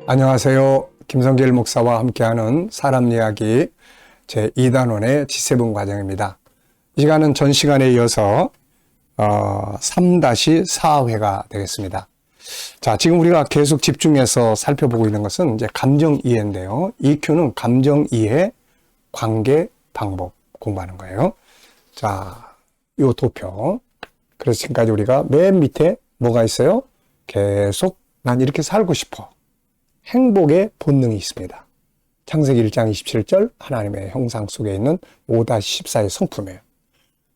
안녕하세요. 김성길 목사와 함께하는 사람 이야기 제2단원의 G7 과정입니다. 이 시간은 전 시간에 이어서 3-4회가 되겠습니다. 자, 지금 우리가 계속 집중해서 살펴보고 있는 것은 이제 감정 이해인데요. EQ는 감정 이해, 관계, 방법 공부하는 거예요. 자, 요 도표. 그래서 지금까지 우리가 맨 밑에 뭐가 있어요? 계속 난 이렇게 살고 싶어. 행복의 본능이 있습니다. 창세기 1장 27절 하나님의 형상 속에 있는 5-14의 성품이에요.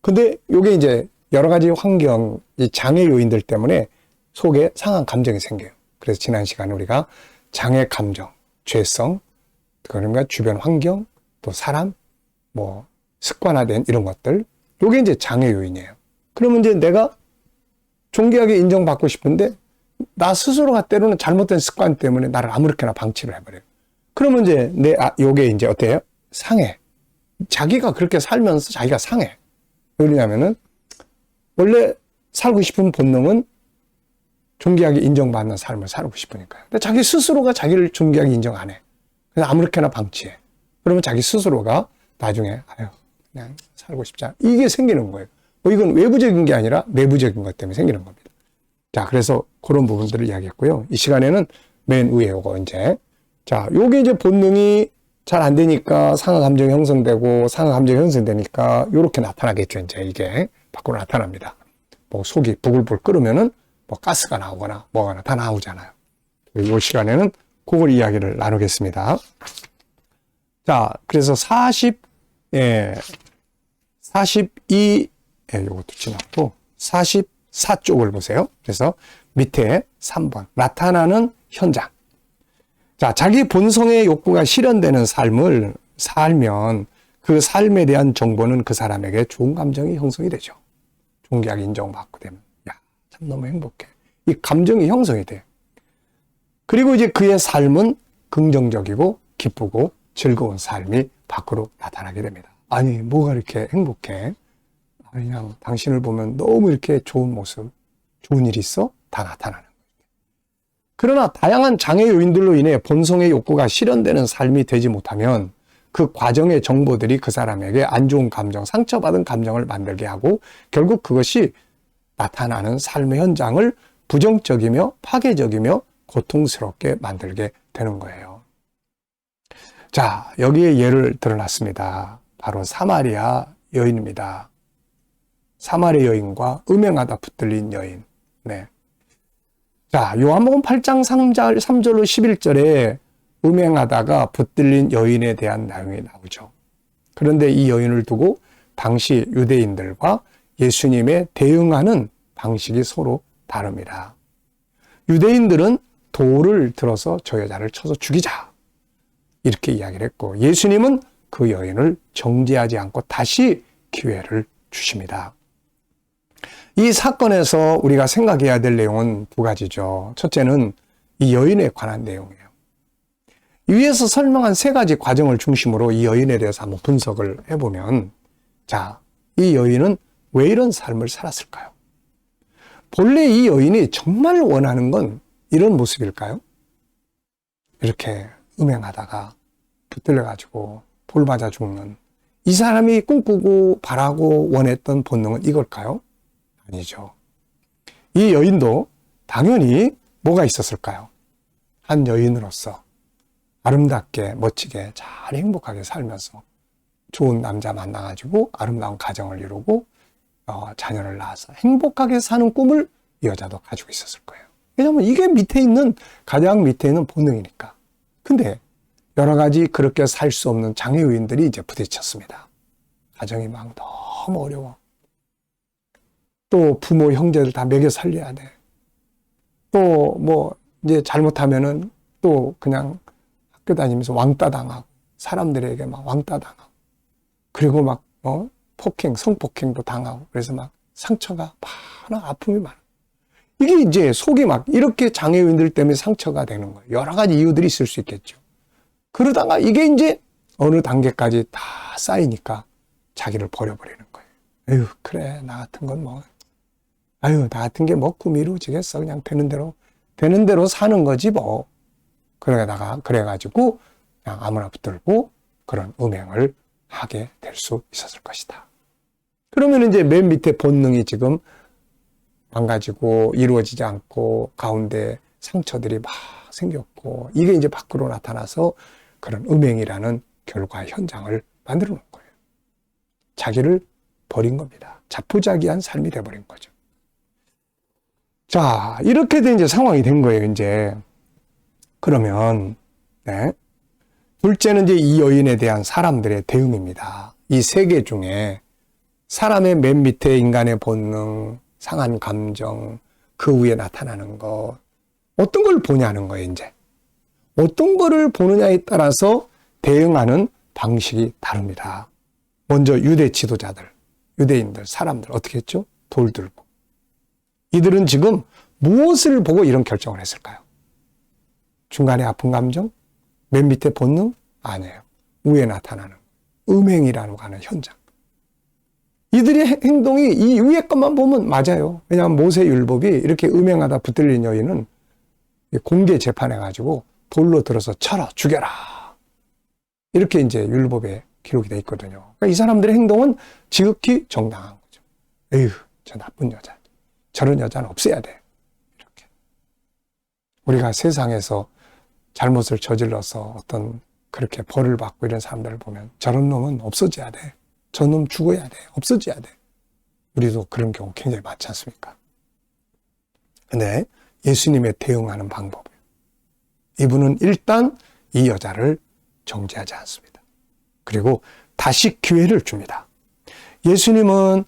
근데 이게 이제 여러 가지 환경, 이 장애 요인들 때문에 속에 상한 감정이 생겨요. 그래서 지난 시간에 우리가 장애 감정, 죄성, 그러니까 주변 환경, 또 사람, 뭐 습관화된 이런 것들, 이게 이제 장애 요인이에요. 그러면 이제 내가 존귀하게 인정받고 싶은데 나 스스로가 때로는 잘못된 습관 때문에 나를 아무렇게나 방치를 해버려요. 그러면 이제 요게 이제 어때요? 상해. 자기가 그렇게 살면서 자기가 상해. 왜 그러냐면은 원래 살고 싶은 본능은 존귀하게 인정받는 삶을 살고 싶으니까요. 근데 자기 스스로가 자기를 존귀하게 인정 안 해. 그래서 아무렇게나 방치해. 그러면 자기 스스로가 나중에 그냥 살고 싶지 않아. 이게 생기는 거예요. 이건 외부적인 게 아니라 내부적인 것 때문에 생기는 겁니다. 자, 그래서 그런 부분들을 이야기했고요. 이 시간에는 맨 위에 요거 이제. 자, 요게 이제 본능이 잘 안 되니까 상하 감정이 형성되고 상하 감정이 형성되니까 요렇게 나타나겠죠. 이제 이게 밖으로 나타납니다. 뭐 속이 부글부글 끓으면은 뭐 가스가 나오거나 뭐가 다 나오잖아요. 요 시간에는 그걸 이야기를 나누겠습니다. 자, 그래서 42, 요것도 지났고 44쪽을 보세요. 그래서 밑에 3번 나타나는 현장. 자, 자기 본성의 욕구가 실현되는 삶을 살면 그 삶에 대한 정보는 그 사람에게 좋은 감정이 형성이 되죠. 존귀하게 인정받고 되면 참 너무 행복해. 이 감정이 형성이 돼요. 그리고 이제 그의 삶은 긍정적이고 기쁘고 즐거운 삶이 밖으로 나타나게 됩니다. 아니 뭐가 이렇게 행복해? 그냥 당신을 보면 너무 이렇게 좋은 모습, 좋은 일이 있어? 다 나타나는 거예요. 그러나 다양한 장애 요인들로 인해 본성의 욕구가 실현되는 삶이 되지 못하면 그 과정의 정보들이 그 사람에게 안 좋은 감정, 상처받은 감정을 만들게 하고 결국 그것이 나타나는 삶의 현장을 부정적이며 파괴적이며 고통스럽게 만들게 되는 거예요. 자, 여기에 예를 들어놨습니다. 바로 사마리아 여인입니다. 사마리아 여인과 음행하다 붙들린 여인. 네. 자, 요한복음 8장 3절로 11절에 음행하다가 붙들린 여인에 대한 내용이 나오죠. 그런데 이 여인을 두고 당시 유대인들과 예수님의 대응하는 방식이 서로 다릅니다. 유대인들은 돌을 들어서 저 여자를 쳐서 죽이자 이렇게 이야기를 했고 예수님은 그 여인을 정죄하지 않고 다시 기회를 주십니다. 이 사건에서 우리가 생각해야 될 내용은 두 가지죠. 첫째는 이 여인에 관한 내용이에요. 위에서 설명한 세 가지 과정을 중심으로 이 여인에 대해서 한번 분석을 해보면 자, 이 여인은 왜 이런 삶을 살았을까요? 본래 이 여인이 정말 원하는 건 이런 모습일까요? 이렇게 음행하다가 붙들려가지고 돌 맞아 죽는 이 사람이 꿈꾸고 바라고 원했던 본능은 이걸까요? 아니죠. 이 여인도 당연히 뭐가 있었을까요? 한 여인으로서 아름답게 멋지게 잘 행복하게 살면서 좋은 남자 만나가지고 아름다운 가정을 이루고 자녀를 낳아서 행복하게 사는 꿈을 이 여자도 가지고 있었을 거예요. 왜냐하면 이게 가장 밑에 있는 본능이니까. 근데 여러 가지 그렇게 살 수 없는 장애 요인들이 이제 부딪혔습니다. 가정이 막 너무 어려워. 또 부모, 형제들 다 먹여 살려야 돼. 또 뭐 이제 잘못하면은 또 그냥 학교 다니면서 왕따 당하고 사람들에게 막 왕따 당하고 그리고 막 성폭행도 당하고 그래서 막 상처가 많아 아픔이 많아. 이게 이제 속이 막 이렇게 장애 요인들 때문에 상처가 되는 거예요. 여러 가지 이유들이 있을 수 있겠죠. 그러다가 이게 이제 어느 단계까지 다 쌓이니까 자기를 버려버리는 거예요. 에휴, 그래, 나 같은 건 뭐, 나 같은 게 뭐 꿈이 이루어지겠어. 그냥 되는 대로 사는 거지 뭐. 그래가지고 그냥 아무나 붙들고 그런 음행을 하게 될 수 있었을 것이다. 그러면 이제 맨 밑에 본능이 지금 망가지고 이루어지지 않고 가운데 상처들이 막 생겼고 이게 이제 밖으로 나타나서 그런 음행이라는 결과 현장을 만들어 놓은 거예요. 자기를 버린 겁니다. 자포자기한 삶이 돼버린 거죠. 자, 이렇게 된 이제 상황이 된 거예요, 이제. 그러면, 네. 둘째는 이제 이 여인에 대한 사람들의 대응입니다. 이 세 개 중에 사람의 맨 밑에 인간의 본능, 상한 감정, 그 위에 나타나는 것, 어떤 걸 보냐는 거예요, 이제. 어떤 거를 보느냐에 따라서 대응하는 방식이 다릅니다. 먼저 유대 지도자들, 유대인들, 사람들 어떻게 했죠? 돌 들고. 이들은 지금 무엇을 보고 이런 결정을 했을까요? 중간에 아픈 감정? 맨 밑에 본능? 아니에요. 위에 나타나는 음행이라고 하는 현장. 이들의 행동이 이 위에 것만 보면 맞아요. 왜냐하면 모세율법이 이렇게 음행하다 붙들린 여인은 공개 재판해가지고 돌로 들어서 쳐라, 죽여라. 이렇게 이제 율법에 기록이 돼 있거든요. 그러니까 이 사람들의 행동은 지극히 정당한 거죠. 에휴, 저 나쁜 여자. 저런 여자는 없애야 돼. 이렇게. 우리가 세상에서 잘못을 저질러서 어떤 그렇게 벌을 받고 이런 사람들을 보면 저런 놈은 없어져야 돼. 저 놈 죽어야 돼. 없어져야 돼. 우리도 그런 경우 굉장히 많지 않습니까? 근데 예수님의 대응하는 방법이에요. 이분은 일단 이 여자를 정죄하지 않습니다. 그리고 다시 기회를 줍니다. 예수님은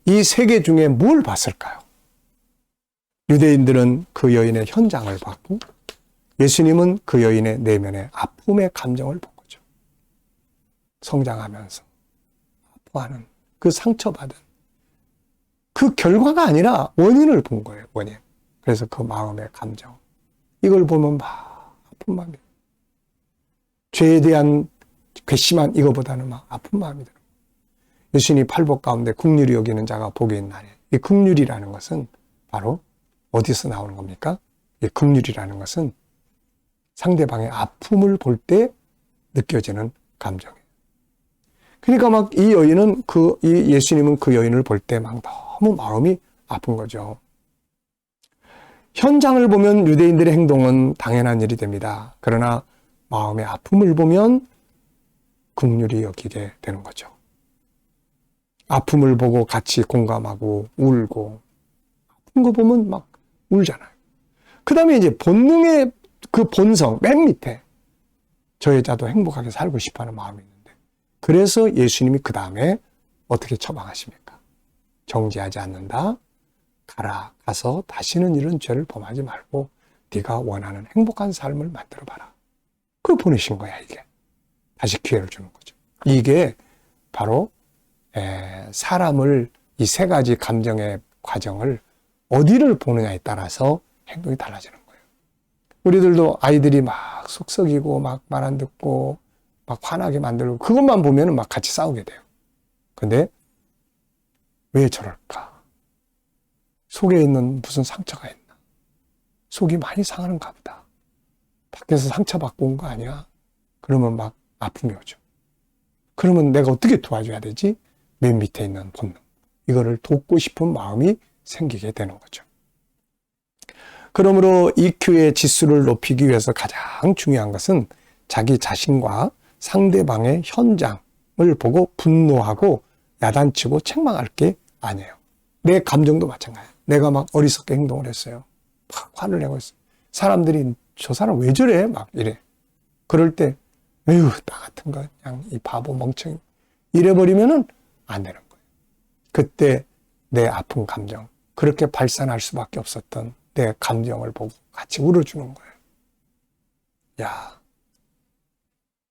이 세 개 중에 뭘 봤을까요? 유대인들은 그 여인의 현장을 봤고 예수님은 그 여인의 내면의 아픔의 감정을 본 거죠. 성장하면서 아파하는 그 상처받은 그 결과가 아니라 원인을 본 거예요. 원인. 그래서 그 마음의 감정. 이걸 보면 막 아픈 마음이 죄에 대한 괘씸한 이거보다는 막 아픈 마음이 들어요. 예수님이 팔복 가운데 긍휼히 여기는 자가 복이 있나니. 이 긍휼이라는 것은 바로 어디서 나오는 겁니까? 이 긍휼이라는 것은 상대방의 아픔을 볼 때 느껴지는 감정이에요. 그러니까 막 이 여인은 이 예수님은 그 여인을 볼 때 막 너무 마음이 아픈 거죠. 현장을 보면 유대인들의 행동은 당연한 일이 됩니다. 그러나 마음의 아픔을 보면 긍휼히 여기게 되는 거죠. 아픔을 보고 같이 공감하고 울고 아픈 거 보면 막 울잖아요. 그 다음에 이제 본능의 그 본성 맨 밑에 저 여자도 행복하게 살고 싶어하는 마음이 있는데 그래서 예수님이 그 다음에 어떻게 처방하십니까? 정죄하지 않는다. 가서 다시는 이런 죄를 범하지 말고 네가 원하는 행복한 삶을 만들어봐라. 그걸 보내신 거야 이게. 다시 기회를 주는 거죠. 이게 바로 사람을 이 세 가지 감정의 과정을 어디를 보느냐에 따라서 행동이 달라지는 거예요. 우리들도 아이들이 막 속 썩이고 막 말 안 듣고 막 화나게 만들고 그것만 보면 막 같이 싸우게 돼요. 근데 왜 저럴까? 속에 있는 무슨 상처가 있나? 속이 많이 상하는가 보다. 밖에서 상처받고 온 거 아니야? 그러면 막 아픔이 오죠. 그러면 내가 어떻게 도와줘야 되지? 맨 밑에 있는 본능. 이거를 돕고 싶은 마음이 생기게 되는 거죠. 그러므로 EQ의 지수를 높이기 위해서 가장 중요한 것은 자기 자신과 상대방의 현장을 보고 분노하고 야단치고 책망할 게 아니에요. 내 감정도 마찬가지예요. 내가 막 어리석게 행동을 했어요. 막 화를 내고 있어요. 사람들이 저 사람 왜 저래? 막 이래. 그럴 때 에휴 나 같은 거 그냥 이 바보 멍청이 이래버리면은 안 되는 거예요. 그때 내 아픈 감정 그렇게 발산할 수밖에 없었던 내 감정을 보고 같이 울어주는 거예요. 야,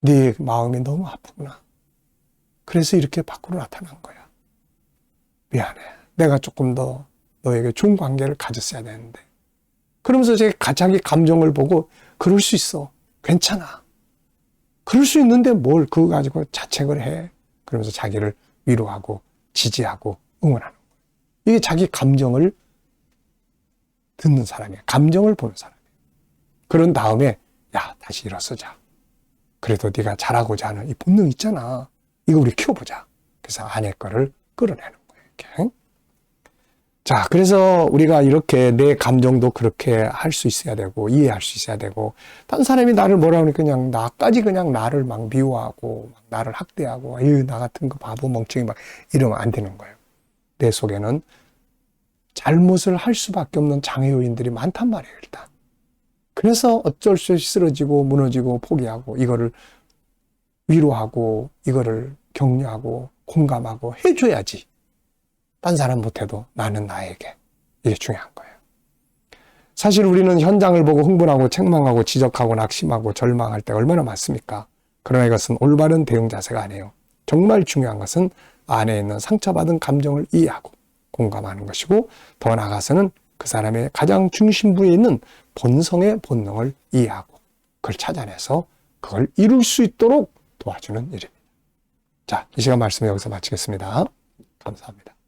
네 마음이 너무 아프구나. 그래서 이렇게 밖으로 나타난 거야. 미안해. 내가 조금 더 너에게 좋은 관계를 가졌어야 되는데. 그러면서 자기 감정을 보고 그럴 수 있어. 괜찮아. 그럴 수 있는데 뭘 그거 가지고 자책을 해. 그러면서 자기를 위로하고 지지하고 응원하는 거예요. 이게 자기 감정을 듣는 사람이에요. 감정을 보는 사람이에요. 그런 다음에 야, 다시 일어서자. 그래도 네가 잘하고자 하는 이 본능 있잖아. 이거 우리 키워보자. 그래서 아내 거를 끌어내는 거예요. 이렇게. 자, 그래서 우리가 이렇게 내 감정도 그렇게 할 수 있어야 되고, 이해할 수 있어야 되고, 딴 사람이 나를 뭐라 그러니까 그냥 나까지 그냥 나를 막 미워하고, 막 나를 학대하고, 아유, 나 같은 거 바보 멍청이 막 이러면 안 되는 거예요. 내 속에는 잘못을 할 수밖에 없는 장애 요인들이 많단 말이에요, 일단. 그래서 어쩔 수 없이 쓰러지고, 무너지고, 포기하고, 이거를 위로하고, 이거를 격려하고, 공감하고 해줘야지. 딴 사람 못해도 나는 나에게. 이게 중요한 거예요. 사실 우리는 현장을 보고 흥분하고 책망하고 지적하고 낙심하고 절망할 때가 얼마나 많습니까? 그러나 이것은 올바른 대응 자세가 아니에요. 정말 중요한 것은 안에 있는 상처받은 감정을 이해하고 공감하는 것이고, 더 나아가서는 그 사람의 가장 중심부에 있는 본성의 본능을 이해하고 그걸 찾아내서 그걸 이룰 수 있도록 도와주는 일입니다. 자, 이 시간 말씀 여기서 마치겠습니다. 감사합니다.